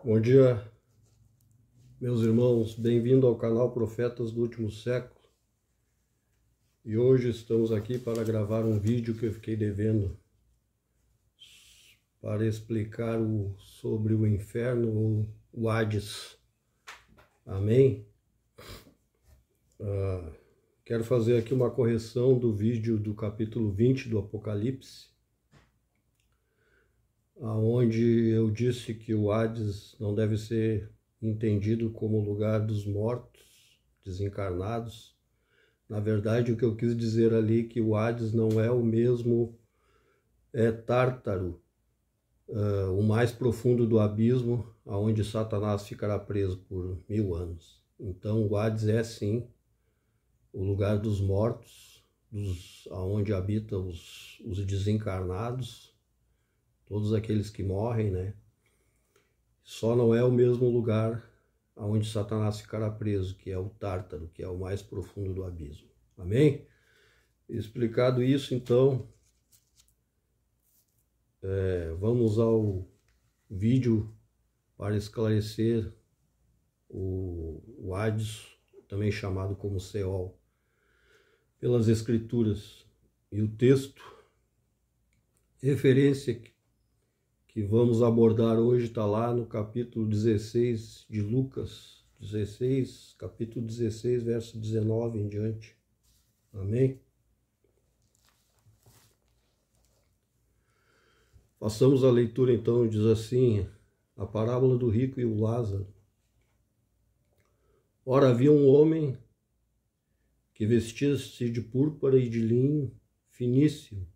Bom dia, meus irmãos, bem-vindo ao canal Profetas do Último Século. E hoje estamos aqui para gravar um vídeo que eu fiquei devendo para explicar sobre o inferno ou o Hades. Amém? Quero fazer aqui uma correção do vídeo do capítulo 20 do Apocalipse, onde eu disse que o Hades não deve ser entendido como lugar dos mortos, desencarnados. Na verdade, o que eu quis dizer ali é que o Hades não é o mesmo Tártaro, o mais profundo do abismo, onde Satanás ficará preso por 1000 anos. Então, o Hades é sim o lugar dos mortos, onde habitam os desencarnados, todos aqueles que morrem, né? Só não é o mesmo lugar onde Satanás ficará preso, que é o Tártaro, que é o mais profundo do abismo. Amém? Explicado isso, então, vamos ao vídeo para esclarecer o Hades, também chamado como Seol, pelas Escrituras. E o texto, referência que vamos abordar hoje está lá no capítulo 16 de Lucas, capítulo 16, verso 19 em diante. Amém? Passamos a leitura então, diz assim, a parábola do rico e o Lázaro. Ora, havia um homem que vestia-se de púrpura e de linho finíssimo,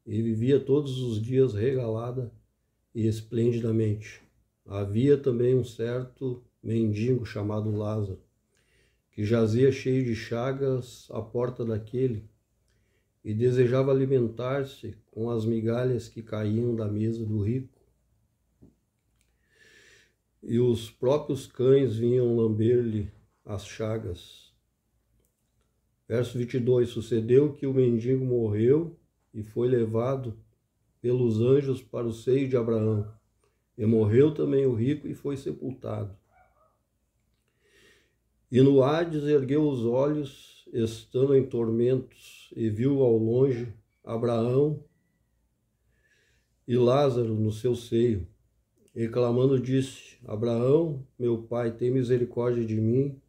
e vivia todos os dias regalada e esplendidamente. Havia também um certo mendigo chamado Lázaro, que jazia cheio de chagas à porta daquele, e desejava alimentar-se com as migalhas que caíam da mesa do rico. E os próprios cães vinham lamber-lhe as chagas. Verso 22, sucedeu que o mendigo morreu e foi levado pelos anjos para o seio de Abraão. E morreu também o rico e foi sepultado. E no Hades ergueu os olhos, estando em tormentos, e viu ao longe Abraão e Lázaro no seu seio. E clamando disse, Abraão, meu pai, tem misericórdia de mim,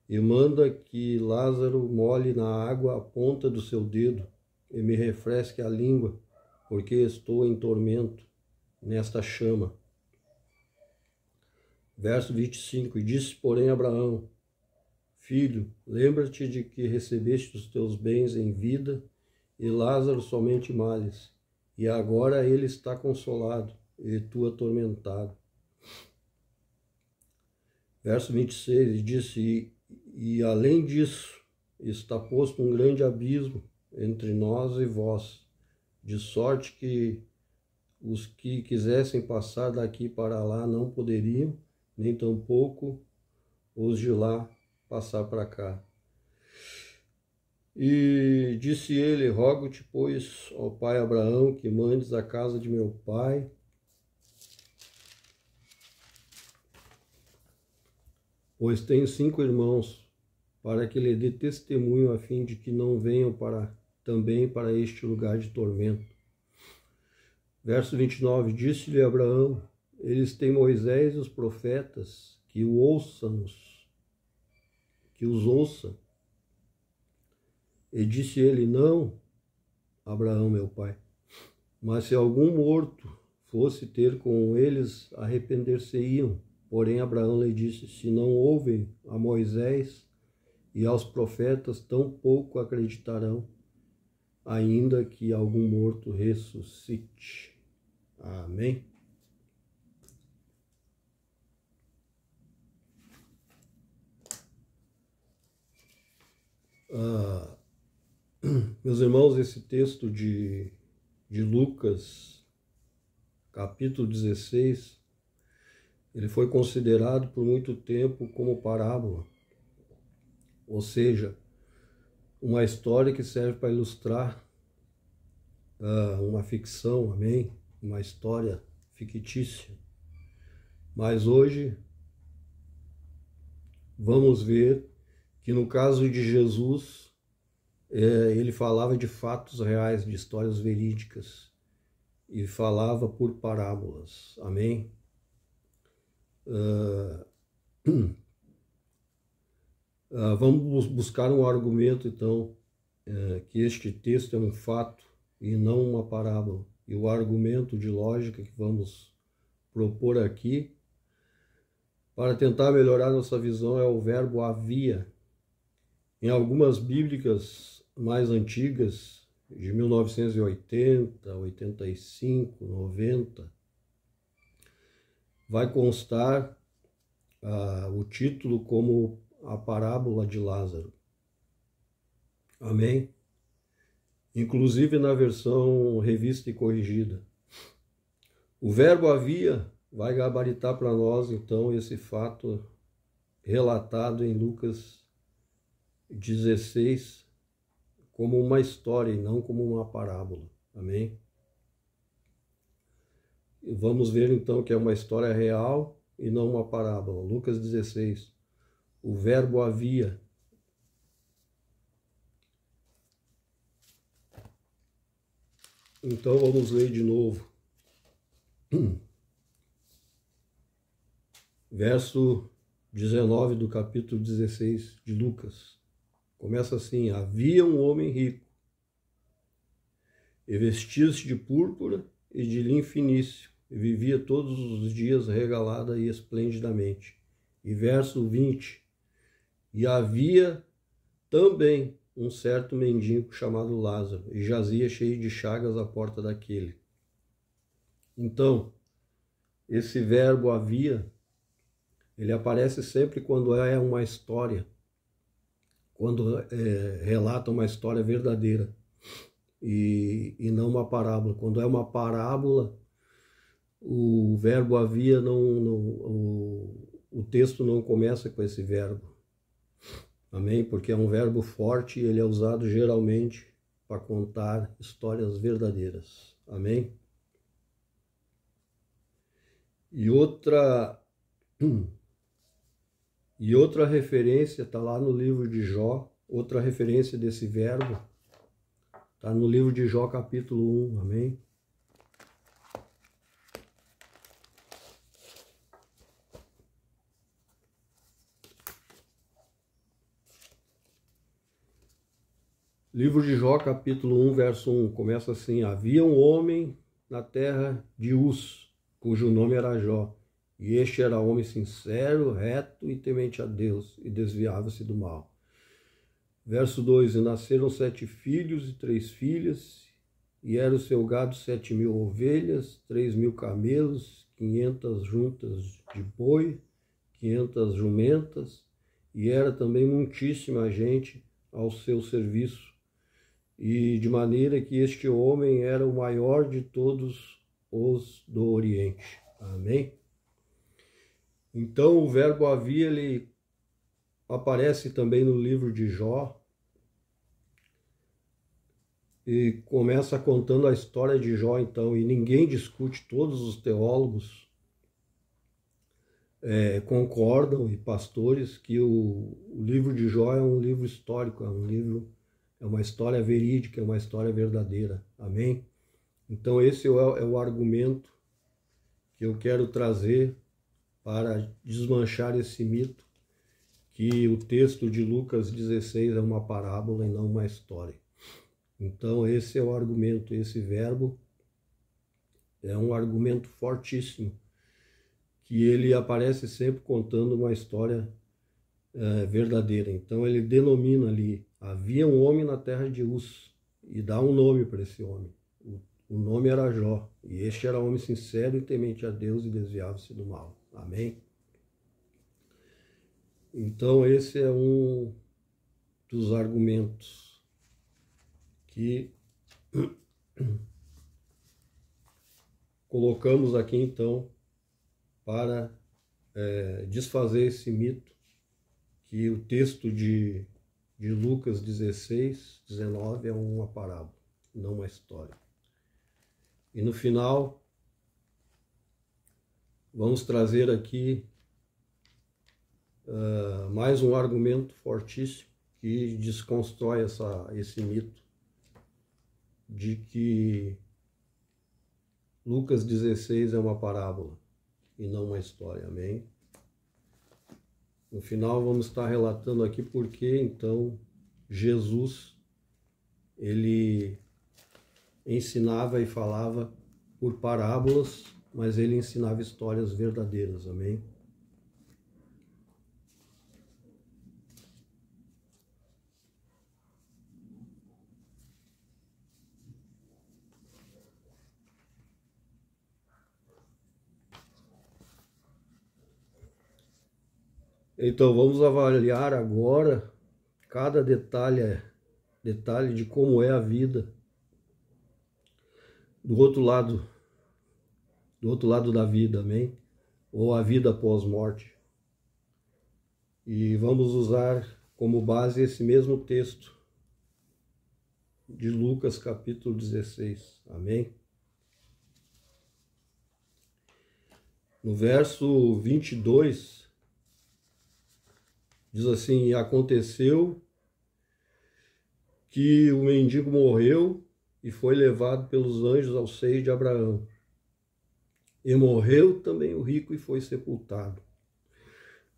e manda que Lázaro molhe na água a ponta do seu dedo, e me refresque a língua, porque estou em tormento nesta chama. Verso 25, e disse, porém, Abraão, filho, lembra-te de que recebeste os teus bens em vida, e Lázaro somente males, e agora ele está consolado, e tu atormentado. Verso 26, e disse, e além disso, está posto um grande abismo entre nós e vós, de sorte que os que quisessem passar daqui para lá não poderiam, nem tampouco os de lá passar para cá. E disse ele, rogo-te, pois, ó pai Abraão, que mandes a casa de meu pai, pois tenho 5 irmãos, para que lhe dê testemunho, a fim de que não venham também para este lugar de tormento. Verso 29, disse-lhe Abraão, eles têm Moisés e os profetas, que os ouçam. E disse ele, não, Abraão, meu pai, mas se algum morto fosse ter com eles, arrepender-se-iam. Porém, Abraão lhe disse, se não ouvem a Moisés e aos profetas, tampouco acreditarão, ainda que algum morto ressuscite. Amém? Meus irmãos, esse texto de Lucas, capítulo 16, ele foi considerado por muito tempo como parábola, ou seja, uma história que serve para ilustrar uma ficção, amém? uma história fictícia. Mas hoje vamos ver que no caso de Jesus, ele falava de fatos reais, de histórias verídicas, e falava por parábolas. Amém? Vamos buscar um argumento, então, que este texto é um fato e não uma parábola. E o argumento de lógica que vamos propor aqui, para tentar melhorar nossa visão, é o verbo havia. Em algumas bíblicas mais antigas, de 1980, 85, 90, vai constar o título como a parábola de Lázaro. Amém? Inclusive na versão revista e corrigida. O verbo havia vai gabaritar para nós, então, esse fato relatado em Lucas 16 como uma história e não como uma parábola. Amém? E vamos ver, então, que é uma história real e não uma parábola. Lucas 16. O verbo havia. Então, vamos ler de novo. Verso 19 do capítulo 16 de Lucas. Começa assim: havia um homem rico, e vestia-se de púrpura e de linho finíssimo, e vivia todos os dias regalada e esplendidamente. E verso 20: e havia também um certo mendigo chamado Lázaro, e jazia cheio de chagas à porta daquele. Então, esse verbo havia, ele aparece sempre quando é uma história, quando relata uma história verdadeira e não uma parábola. Quando é uma parábola, o verbo havia, o texto não começa com esse verbo. Amém? Porque é um verbo forte e ele é usado geralmente para contar histórias verdadeiras. Amém? E outra referência está lá no livro de Jó. Outra referência desse verbo está no livro de Jó, capítulo 1. Amém? Livro de Jó, capítulo 1, verso 1, começa assim: havia um homem na terra de Uz, cujo nome era Jó, e este era homem sincero, reto e temente a Deus, e desviava-se do mal. Verso 2: e nasceram 7 filhos e 3 filhas, e era o seu gado 7.000 ovelhas, 3.000 camelos, 500 juntas de boi, 500 jumentas, e era também muitíssima gente ao seu serviço. E de maneira que este homem era o maior de todos os do Oriente. Amém? Então o verbo havia, ele aparece também no livro de Jó, e começa contando a história de Jó, então, e ninguém discute, todos os teólogos concordam, e pastores, que o livro de Jó é um livro histórico, é uma história verídica, é uma história verdadeira. Amém? Então esse é o argumento que eu quero trazer para desmanchar esse mito, que o texto de Lucas 16 é uma parábola e não uma história. Então esse é o argumento, esse verbo é um argumento fortíssimo, que ele aparece sempre contando uma história verdadeira. Então ele denomina ali: havia um homem na terra de Uz, e dá um nome para esse homem. O nome era Jó, e este era homem sincero e temente a Deus, e desviava-se do mal. Amém? Então esse é um dos argumentos que colocamos aqui, então, para desfazer esse mito, que o texto de Lucas 16, 19 é uma parábola, não uma história. E no final, vamos trazer aqui mais um argumento fortíssimo que desconstrói esse mito de que Lucas 16 é uma parábola e não uma história, amém? No final vamos estar relatando aqui porque então Jesus, ele ensinava e falava por parábolas, mas ele ensinava histórias verdadeiras, amém? Então vamos avaliar agora cada detalhe de como é a vida do outro lado da vida, amém? Ou a vida pós-morte. E vamos usar como base esse mesmo texto de Lucas capítulo 16, amém? No verso 22, diz assim: e aconteceu que o mendigo morreu e foi levado pelos anjos ao seio de Abraão. E morreu também o rico e foi sepultado.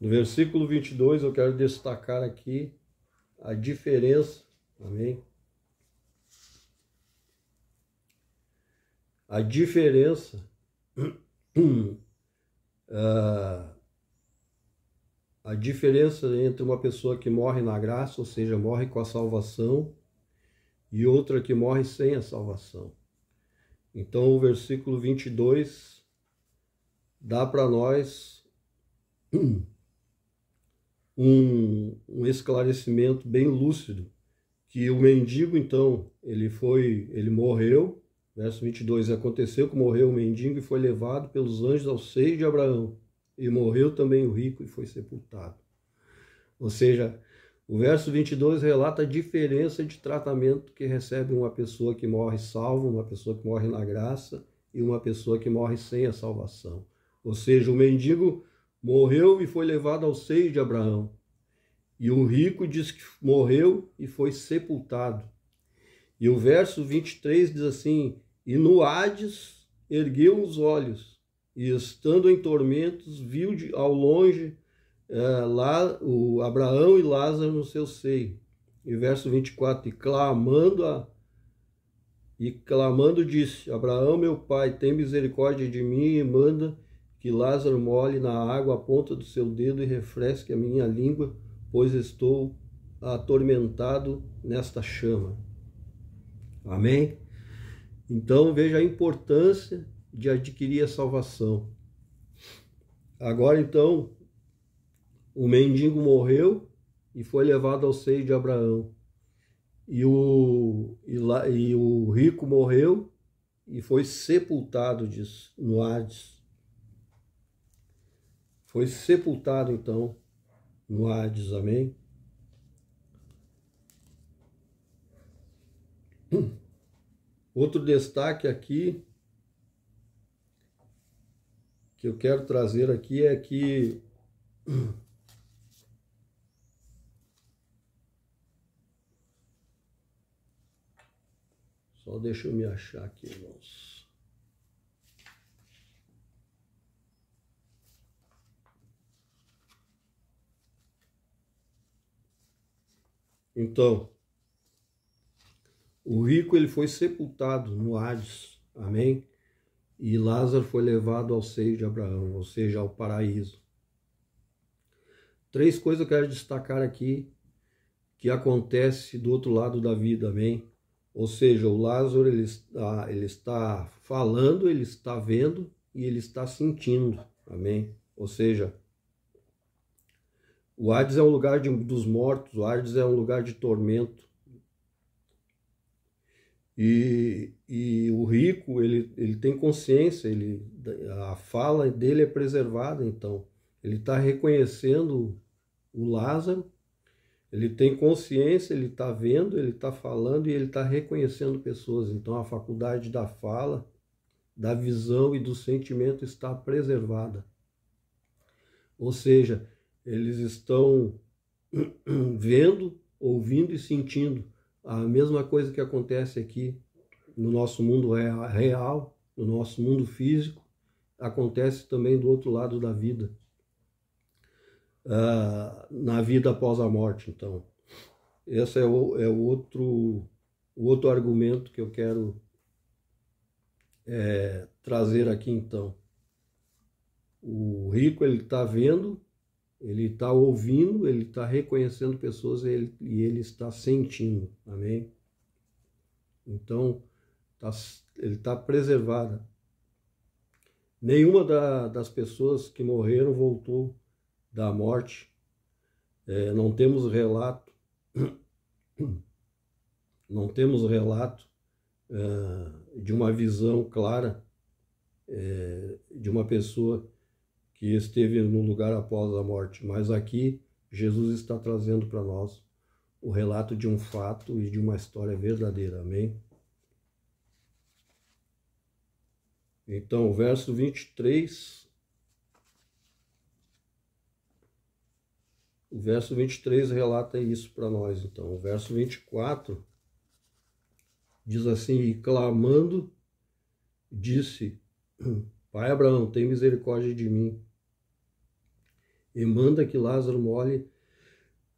No versículo 22 eu quero destacar aqui a diferença, amém? A diferença entre uma pessoa que morre na graça, ou seja, morre com a salvação, e outra que morre sem a salvação. Então o versículo 22 dá para nós um esclarecimento bem lúcido, que o mendigo então, ele morreu, verso 22, aconteceu que morreu o mendigo e foi levado pelos anjos ao seio de Abraão, e morreu também o rico e foi sepultado. Ou seja, o verso 22 relata a diferença de tratamento que recebe uma pessoa que morre salva, uma pessoa que morre na graça e uma pessoa que morre sem a salvação. Ou seja, o mendigo morreu e foi levado ao seio de Abraão. E o rico diz que morreu e foi sepultado. E o verso 23 diz assim: e no Hades ergueu os olhos, e estando em tormentos, viu ao longe lá o Abraão e Lázaro no seu seio. E verso 24, e clamando disse: Abraão, meu pai, tem misericórdia de mim e manda que Lázaro molhe na água a ponta do seu dedo e refresque a minha língua, pois estou atormentado nesta chama. Amém? Então veja a importância de adquirir a salvação. Agora então, o mendigo morreu e foi levado ao seio de Abraão. E o rico morreu e foi sepultado, diz, no Hades. Foi sepultado então no Hades, amém? Outro destaque aqui que eu quero trazer aqui é que só deixa eu me achar aqui, irmãos. Então, o rico ele foi sepultado no Hades, amém? E Lázaro foi levado ao seio de Abraão, ou seja, ao paraíso. Três coisas eu quero destacar aqui que acontece do outro lado da vida, amém? Ou seja, o Lázaro ele está falando, ele está vendo e ele está sentindo, amém? Ou seja, o Hades é um lugar dos mortos, o Hades é um lugar de tormento. E o rico, ele tem consciência, a fala dele é preservada, então. Ele está reconhecendo o Lázaro, ele tem consciência, ele está vendo, ele está falando e ele está reconhecendo pessoas. Então a faculdade da fala da visão e do sentimento está preservada. Ou seja, eles estão vendo, ouvindo e sentindo a mesma coisa que acontece aqui no nosso mundo real, no nosso mundo físico, acontece também do outro lado da vida, na vida após a morte. Então, esse é o outro argumento que eu quero trazer aqui. Então, o rico, ele está vendo, ele está ouvindo, ele está reconhecendo pessoas e ele está sentindo, amém? Então, ele está preservado. Nenhuma das pessoas que morreram voltou da morte. Não temos relato, de uma visão clara de uma pessoa que esteve no lugar após a morte. Mas aqui, Jesus está trazendo para nós o relato de um fato e de uma história verdadeira, amém? Então, o verso 23, relata isso para nós. Então, o verso 24 diz assim: e clamando, disse: Pai Abraão, tem misericórdia de mim, e manda que Lázaro molhe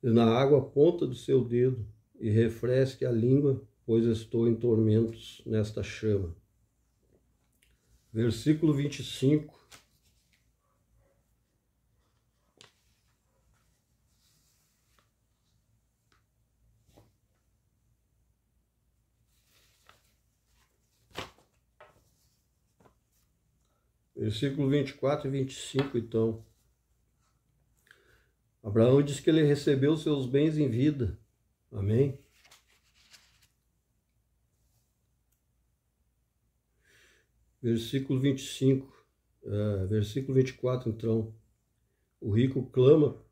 na água a ponta do seu dedo e refresque a língua, pois estou em tormentos nesta chama. Versículo 25. Versículo 24 e 25, então. Abraão diz que ele recebeu seus bens em vida. Amém? Versículo 25. Versículo 24, então. O rico clama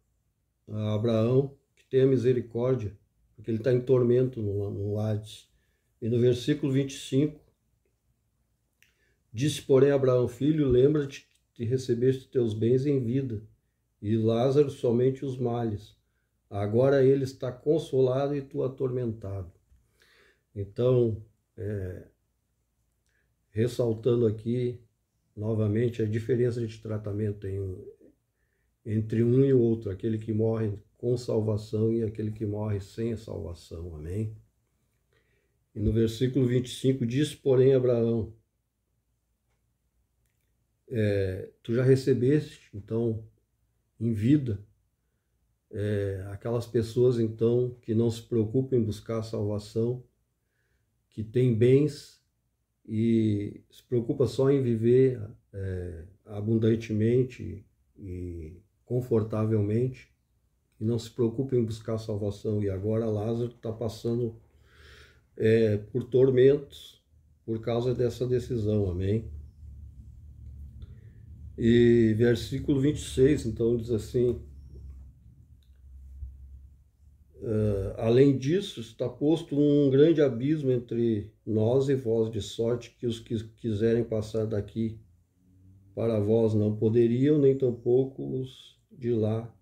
a Abraão que tenha misericórdia, porque ele está em tormento no Hades. E no versículo 25, disse, porém, Abraão, filho, lembra-te que recebeste teus bens em vida, e Lázaro somente os males. Agora ele está consolado e tu atormentado. Então, ressaltando aqui novamente a diferença de tratamento entre um e o outro, aquele que morre com salvação e aquele que morre sem a salvação, amém? E no versículo 25 diz, porém, Abraão, tu já recebeste, então, em vida, aquelas pessoas, então, que não se preocupam em buscar a salvação, que têm bens e se preocupa só em viver abundantemente e confortavelmente, e não se preocupa em buscar a salvação. E agora Lázaro está passando por tormentos por causa dessa decisão, amém? E versículo 26, então, diz assim, além disso, está posto um grande abismo entre nós e vós, de sorte que os que quiserem passar daqui para vós não poderiam, nem tampouco os de lá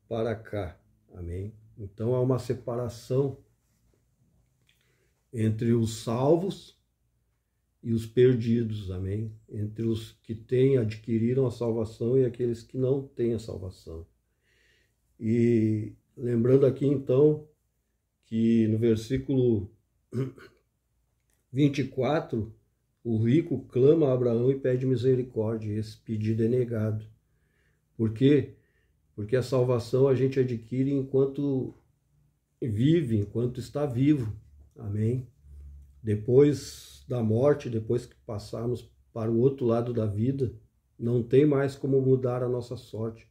para cá. Amém? Então há uma separação entre os salvos e os perdidos, amém? Entre os que adquiriram a salvação e aqueles que não têm a salvação. E lembrando aqui, então, que no versículo 24, o rico clama a Abraão e pede misericórdia. Esse pedido é negado. Por quê? Porque a salvação a gente adquire enquanto vive, enquanto está vivo. Amém? Depois da morte, depois que passarmos para o outro lado da vida, não tem mais como mudar a nossa sorte.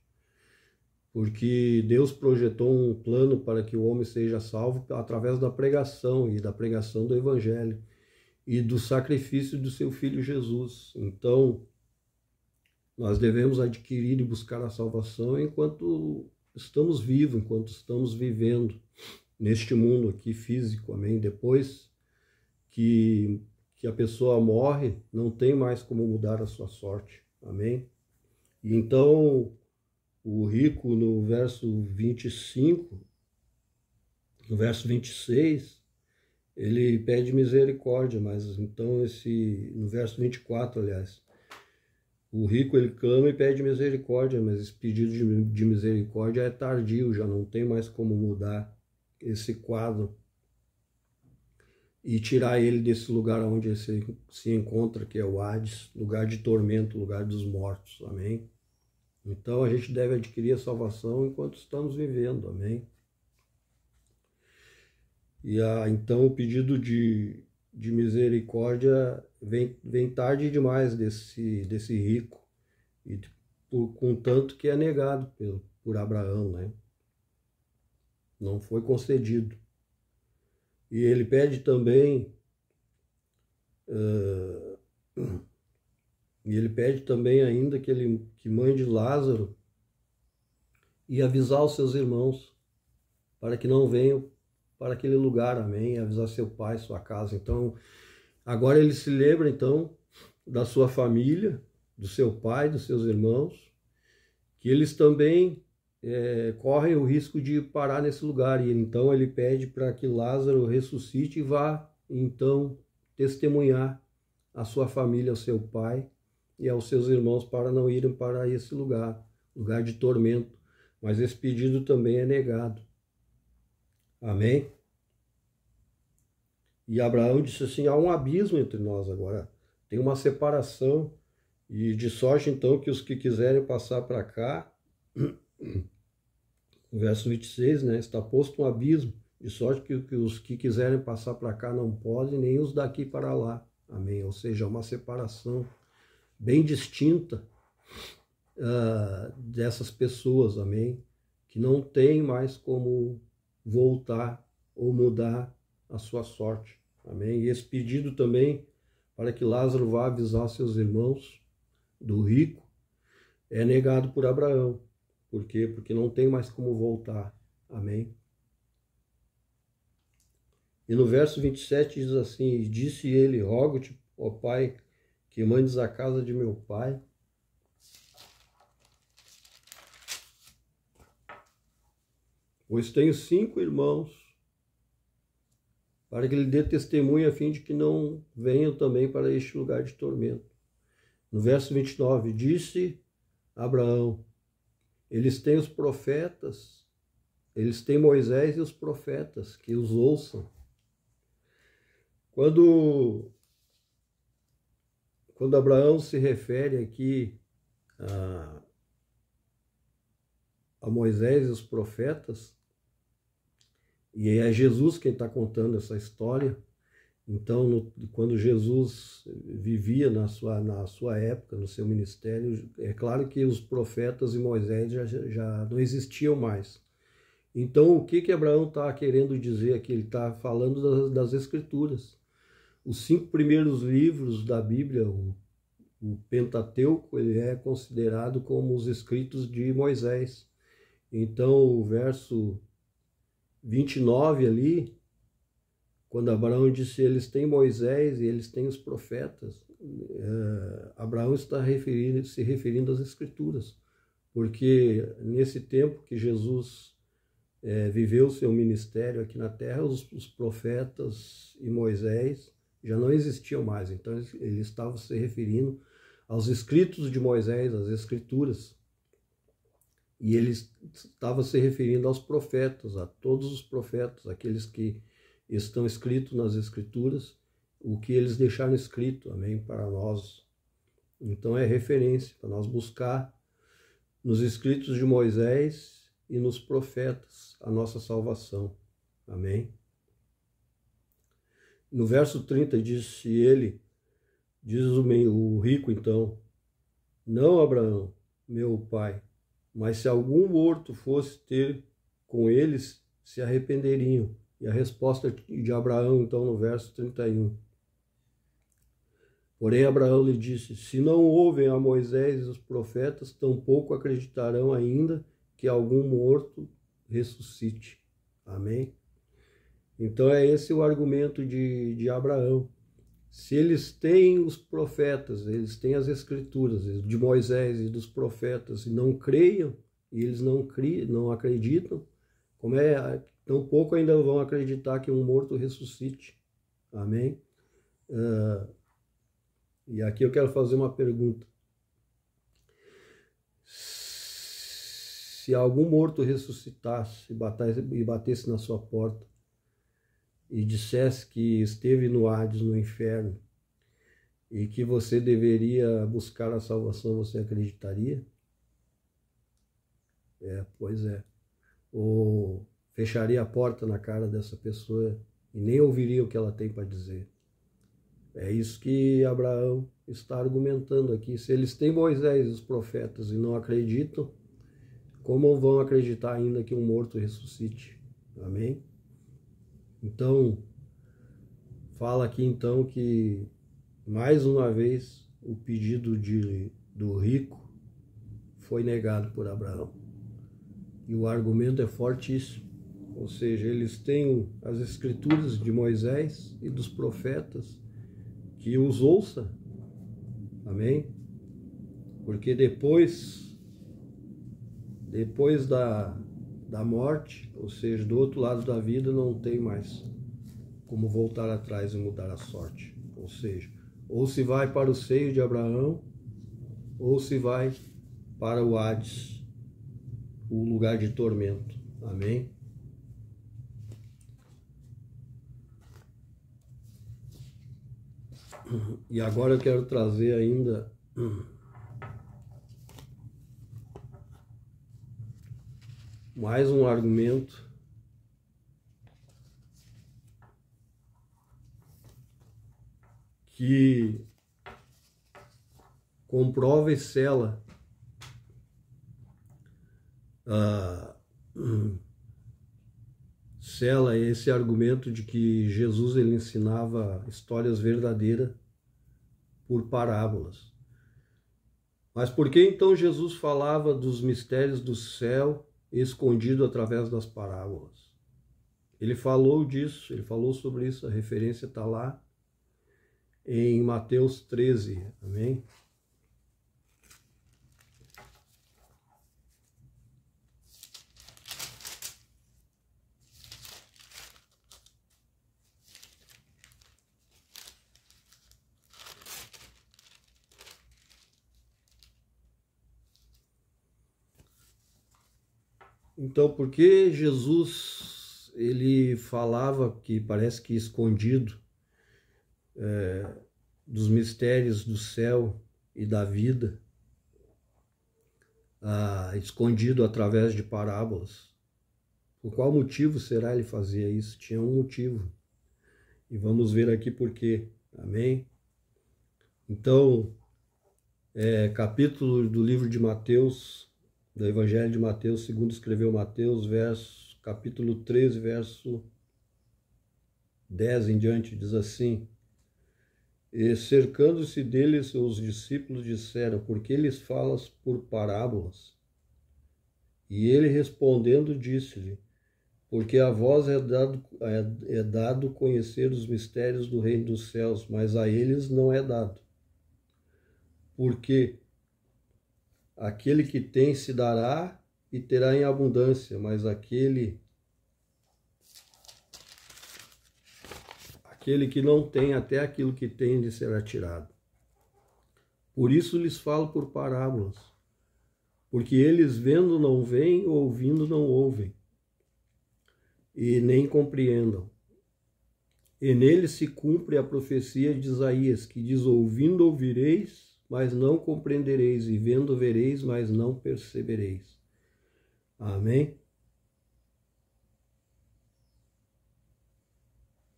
Porque Deus projetou um plano para que o homem seja salvo através da pregação e da pregação do Evangelho e do sacrifício do seu Filho Jesus. Então, nós devemos adquirir e buscar a salvação enquanto estamos vivos, enquanto estamos vivendo neste mundo aqui físico, amém? Depois que que a pessoa morre, não tem mais como mudar a sua sorte. Amém? E então, o rico, no verso 25, no verso 26, ele pede misericórdia, mas então no verso 24, aliás, o rico ele clama e pede misericórdia, mas esse pedido de misericórdia é tardio, já não tem mais como mudar esse quadro e tirar ele desse lugar onde ele se encontra, que é o Hades, lugar de tormento, lugar dos mortos. Amém? Então a gente deve adquirir a salvação enquanto estamos vivendo. Amém? E então o pedido de misericórdia vem tarde demais desse rico, e contanto que é negado por Abraão, né? Não foi concedido. E ele pede também, ainda que mande Lázaro e avisar os seus irmãos para que não venham para aquele lugar, amém? Avisar seu pai, sua casa. Então, agora ele se lembra, então, da sua família, do seu pai, dos seus irmãos, que eles também correm o risco de parar nesse lugar. E então ele pede para que Lázaro ressuscite e vá, então, testemunhar a sua família, ao seu pai e aos seus irmãos para não irem para esse lugar de tormento. Mas esse pedido também é negado. Amém? E Abraão disse assim, há um abismo entre nós agora, tem uma separação, e de sorte então que os que quiserem passar para cá, no verso 26, né, está posto um abismo, de sorte que os que quiserem passar para cá não podem, nem os daqui para lá. Amém? Ou seja, uma separação bem distinta dessas pessoas, amém? Que não tem mais como voltar ou mudar a sua sorte, amém? E esse pedido também para que Lázaro vá avisar seus irmãos do rico é negado por Abraão. Por quê? Porque não tem mais como voltar, amém? E no verso 27 diz assim, disse ele, rogo-te, ó pai, que mandes a casa de meu pai, pois tenho 5 irmãos, para que ele dê testemunho a fim de que não venham também para este lugar de tormento. No verso 29, disse Abraão, eles têm os profetas, eles têm Moisés e os profetas, que os ouçam. Quando Abraão se refere aqui a Moisés e os profetas, e é Jesus quem está contando essa história. Então, quando Jesus vivia na sua época, no seu ministério, é claro que os profetas e Moisés já não existiam mais. Então, o que Abraão está querendo dizer aqui? Ele está falando das Escrituras. Os 5 primeiros livros da Bíblia, o Pentateuco, ele é considerado como os escritos de Moisés. Então, o verso 29 ali, quando Abraão disse, eles têm Moisés e eles têm os profetas, Abraão está se referindo às Escrituras, porque nesse tempo que Jesus viveu seu ministério aqui na terra, os profetas e Moisés já não existiam mais, então ele estava se referindo aos escritos de Moisés, às Escrituras, e ele estava se referindo aos profetas, a todos os profetas, aqueles que estão escritos nas Escrituras, o que eles deixaram escrito, amém, para nós. Então é referência para nós buscar nos escritos de Moisés e nos profetas a nossa salvação, amém. No verso 30 diz o rico então, não Abraão, meu pai, mas se algum morto fosse ter com eles, se arrependeriam. E a resposta de Abraão, então, no verso 31. Porém, Abraão lhe disse, se não ouvem a Moisés e os profetas, tampouco acreditarão ainda que algum morto ressuscite. Amém? Então é esse o argumento de Abraão. Se eles têm os profetas, eles têm as escrituras de Moisés e dos profetas, e não creiam, e eles não acreditam, tampouco ainda vão acreditar que um morto ressuscite. Amém? E aqui eu quero fazer uma pergunta. Se algum morto ressuscitasse e batesse na sua porta e dissesse que esteve no Hades, no inferno, e que você deveria buscar a salvação, você acreditaria? Pois é. Ou fecharia a porta na cara dessa pessoa e nem ouviria o que ela tem para dizer? É isso que Abraão está argumentando aqui. Se eles têm Moisés e os profetas e não acreditam, como vão acreditar ainda que um morto ressuscite? Amém? Então, fala aqui então que, mais uma vez, o pedido do rico foi negado por Abraão. E o argumento é fortíssimo. Ou seja, eles têm as escrituras de Moisés e dos profetas, que os ouça. Amém? Porque depois da morte, ou seja, do outro lado da vida, não tem mais como voltar atrás e mudar a sorte. Ou seja, ou se vai para o seio de Abraão, ou se vai para o Hades, o lugar de tormento. Amém? E agora eu quero trazer ainda mais um argumento que comprova e sela esse argumento de que Jesus ele ensinava histórias verdadeiras por parábolas. Mas por que então Jesus falava dos mistérios do céu escondido através das parábolas? Ele falou disso, ele falou sobre isso, a referência está lá em Mateus 13, amém? Então, por que Jesus ele falava que parece que escondido dos mistérios do céu e da vida, escondido através de parábolas? Por qual motivo será ele fazia isso? Tinha um motivo. E vamos ver aqui por quê. Amém? Então, capítulo do livro de Mateus, do Evangelho de Mateus, segundo escreveu Mateus, capítulo 13, verso 10 em diante, diz assim: E cercando-se deles, os discípulos disseram: Por que lhes falas por parábolas? E ele respondendo disse-lhe: Porque a vós é dado conhecer os mistérios do reino dos céus, mas a eles não é dado. Porque aquele que tem se dará e terá em abundância, mas aquele que não tem, até aquilo que tem lhe será tirado. Por isso lhes falo por parábolas, porque eles vendo não veem, ouvindo não ouvem, e nem compreendam. E nele se cumpre a profecia de Isaías, que diz: Ouvindo ouvireis, mas não compreendereis, e vendo vereis, mas não percebereis. Amém?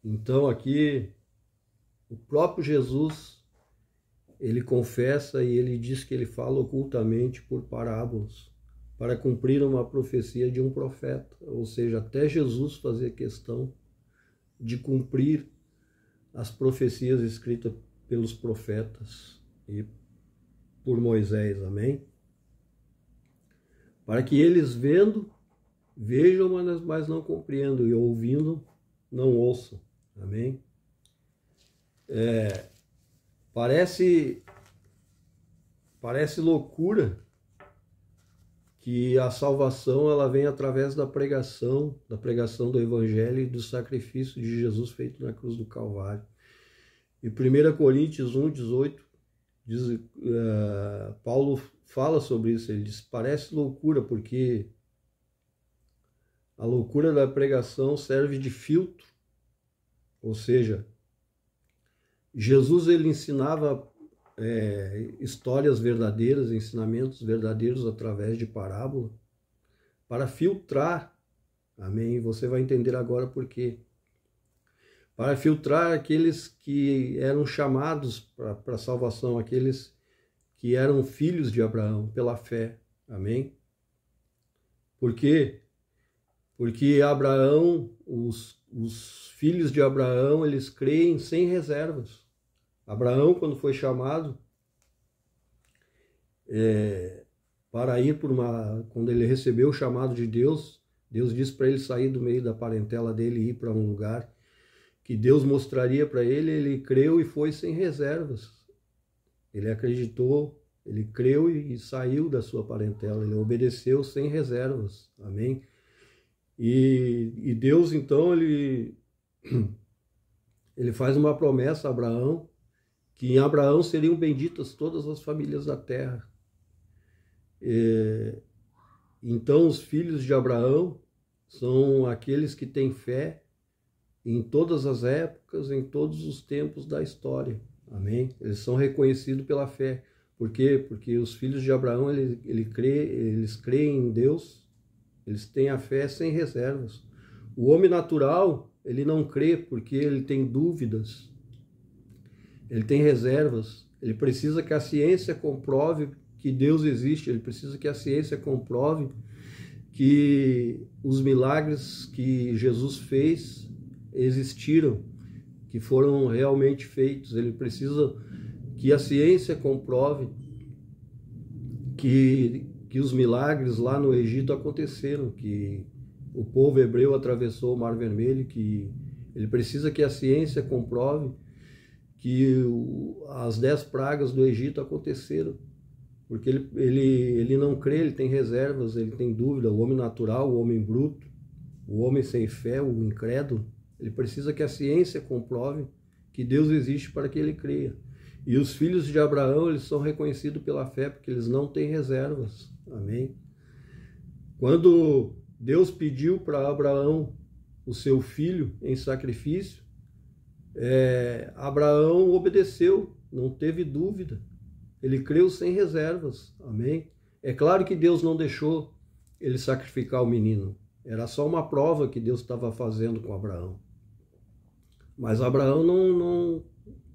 Então aqui, o próprio Jesus, ele confessa e ele diz que ele fala ocultamente por parábolas, para cumprir uma profecia de um profeta. Ou seja, até Jesus fazia questão de cumprir as profecias escritas pelos profetas e por Moisés, amém? Para que eles vejam, mas não compreendam, e ouvindo, não ouçam, amém? Parece loucura que a salvação ela vem através da pregação do Evangelho e do sacrifício de Jesus feito na cruz do Calvário. Em 1 Coríntios 1:18, Paulo fala sobre isso. Ele diz: parece loucura, porque a loucura da pregação serve de filtro. Ou seja, Jesus ele ensinava histórias verdadeiras, ensinamentos verdadeiros através de parábola, para filtrar, amém? Você vai entender agora por quê. Para filtrar aqueles que eram chamados para a salvação, aqueles que eram filhos de Abraão pela fé, amém? Por quê? Porque Abraão, os filhos de Abraão, eles creem sem reservas. Abraão, quando foi chamado para ir quando ele recebeu o chamado de Deus, Deus disse para ele sair do meio da parentela dele e ir para um lugar que Deus mostraria para ele. Ele creu e foi sem reservas. Ele acreditou, ele creu e saiu da sua parentela. Ele obedeceu sem reservas. Amém? E Deus, então, ele faz uma promessa a Abraão, que em Abraão seriam benditas todas as famílias da terra. Então, os filhos de Abraão são aqueles que têm fé em todas as épocas, em todos os tempos da história. Amém? Eles são reconhecidos pela fé. Por quê? Porque os filhos de Abraão, eles creem em Deus, eles têm a fé sem reservas. O homem natural, ele não crê porque ele tem dúvidas, ele tem reservas, ele precisa que a ciência comprove que Deus existe, ele precisa que a ciência comprove que os milagres que Jesus fez existiram, que foram realmente feitos. Ele precisa que a ciência comprove que os milagres lá no Egito aconteceram, que o povo hebreu atravessou o Mar Vermelho, que ele precisa que a ciência comprove que as 10 pragas do Egito aconteceram, porque ele não crê, ele tem reservas, ele tem dúvida. O homem natural, o homem bruto, o homem sem fé, o incrédulo, ele precisa que a ciência comprove que Deus existe para que ele creia. E os filhos de Abraão, eles são reconhecidos pela fé, porque eles não têm reservas. Amém? Quando Deus pediu para Abraão o seu filho em sacrifício, Abraão obedeceu, não teve dúvida. Ele creu sem reservas. Amém? É claro que Deus não deixou ele sacrificar o menino. Era só uma prova que Deus estava fazendo com Abraão. Mas Abraão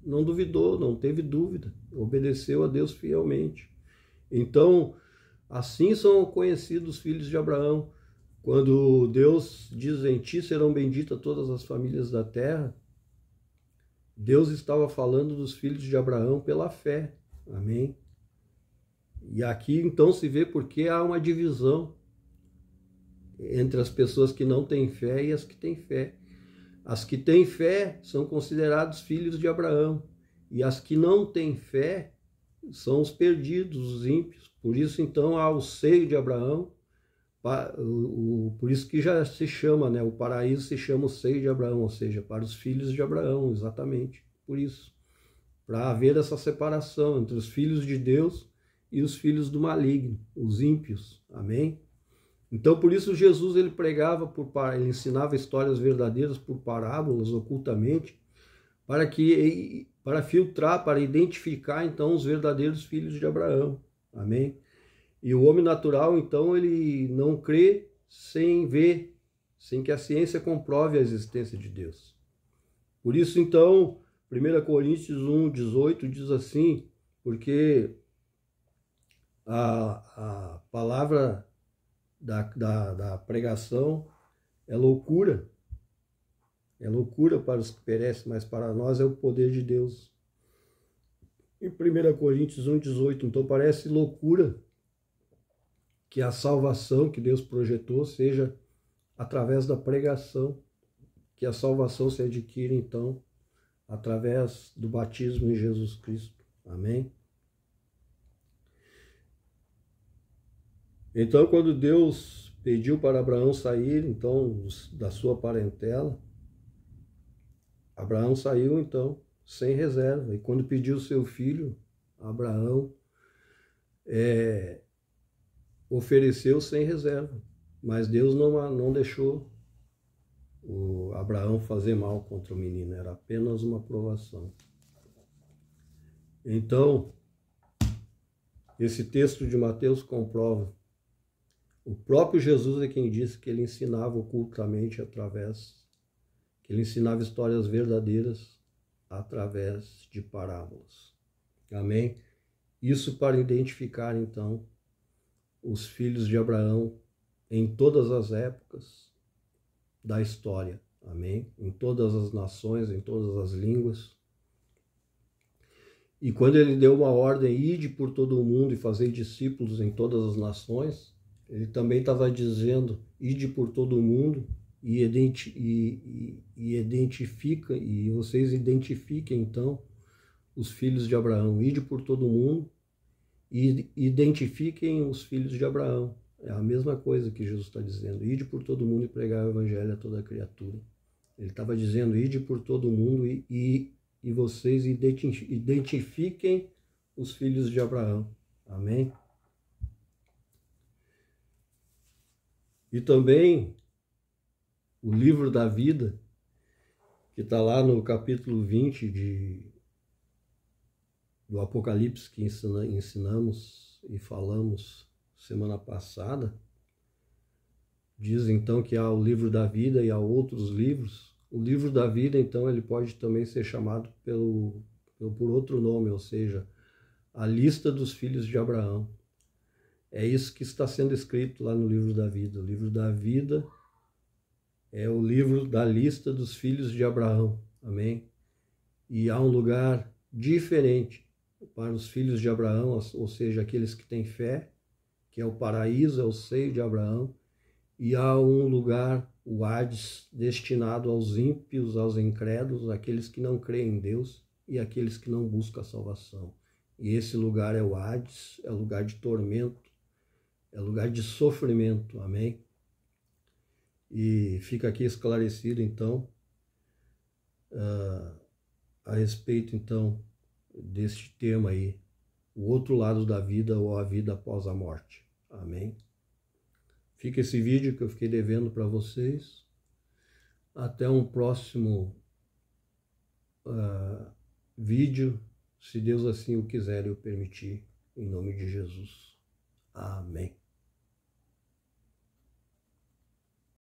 não duvidou, não teve dúvida. Obedeceu a Deus fielmente. Então, assim são conhecidos os filhos de Abraão. Quando Deus diz: em ti serão benditas todas as famílias da terra, Deus estava falando dos filhos de Abraão pela fé. Amém? E aqui então se vê porque há uma divisão entre as pessoas que não têm fé e as que têm fé. As que têm fé são considerados filhos de Abraão, e as que não têm fé são os perdidos, os ímpios. Por isso então há o seio de Abraão, por isso que já se chama, né, o paraíso se chama o seio de Abraão, ou seja, para os filhos de Abraão, exatamente por isso. Para haver essa separação entre os filhos de Deus e os filhos do maligno, os ímpios. Amém? Então, por isso Jesus ele pregava, ele ensinava histórias verdadeiras por parábolas, ocultamente, para filtrar, para identificar então os verdadeiros filhos de Abraão. Amém? E o homem natural, então, ele não crê sem ver, sem que a ciência comprove a existência de Deus. Por isso, então, 1 Coríntios 1:18 diz assim: porque a palavra da pregação é loucura para os que perecem, mas para nós é o poder de Deus. Em 1 Coríntios 1:18, então parece loucura que a salvação que Deus projetou seja através da pregação, que a salvação se adquire então através do batismo em Jesus Cristo. Amém? Então, quando Deus pediu para Abraão sair, então, da sua parentela, Abraão saiu, então, sem reserva. E quando pediu seu filho, Abraão ofereceu sem reserva. Mas Deus não deixou o Abraão fazer mal contra o menino, era apenas uma provação. Então, esse texto de Mateus comprova. O próprio Jesus é quem disse que ele ensinava ocultamente que ele ensinava histórias verdadeiras através de parábolas. Amém? Isso para identificar, então, os filhos de Abraão em todas as épocas da história. Amém? Em todas as nações, em todas as línguas. E quando ele deu uma ordem, ide por todo o mundo e fazei discípulos em todas as nações, ele também estava dizendo, ide por todo o mundo e vocês identifiquem então os filhos de Abraão. Ide por todo o mundo e identifiquem os filhos de Abraão. É a mesma coisa que Jesus está dizendo. Ide por todo o mundo e pregar o evangelho a toda criatura. Ele estava dizendo, ide por todo o mundo e vocês identifiquem os filhos de Abraão. Amém? E também o livro da vida, que está lá no capítulo 20 do Apocalipse, que ensinamos e falamos semana passada, diz então que há o livro da vida e há outros livros. O livro da vida, então, ele pode também ser chamado por outro nome, ou seja, a lista dos filhos de Abraão. É isso que está sendo escrito lá no livro da vida. O livro da vida é o livro da lista dos filhos de Abraão. Amém? E há um lugar diferente para os filhos de Abraão, ou seja, aqueles que têm fé, que é o paraíso, é o seio de Abraão. E há um lugar, o Hades, destinado aos ímpios, aos incrédulos, aqueles que não creem em Deus e aqueles que não buscam a salvação. E esse lugar é o Hades, é lugar de tormento, é lugar de sofrimento, amém? E fica aqui esclarecido, então, a respeito, então, deste tema aí, o outro lado da vida ou a vida após a morte, amém? Fica esse vídeo que eu fiquei devendo para vocês. Até um próximo vídeo, se Deus assim o quiser e o permitir, em nome de Jesus. Amém.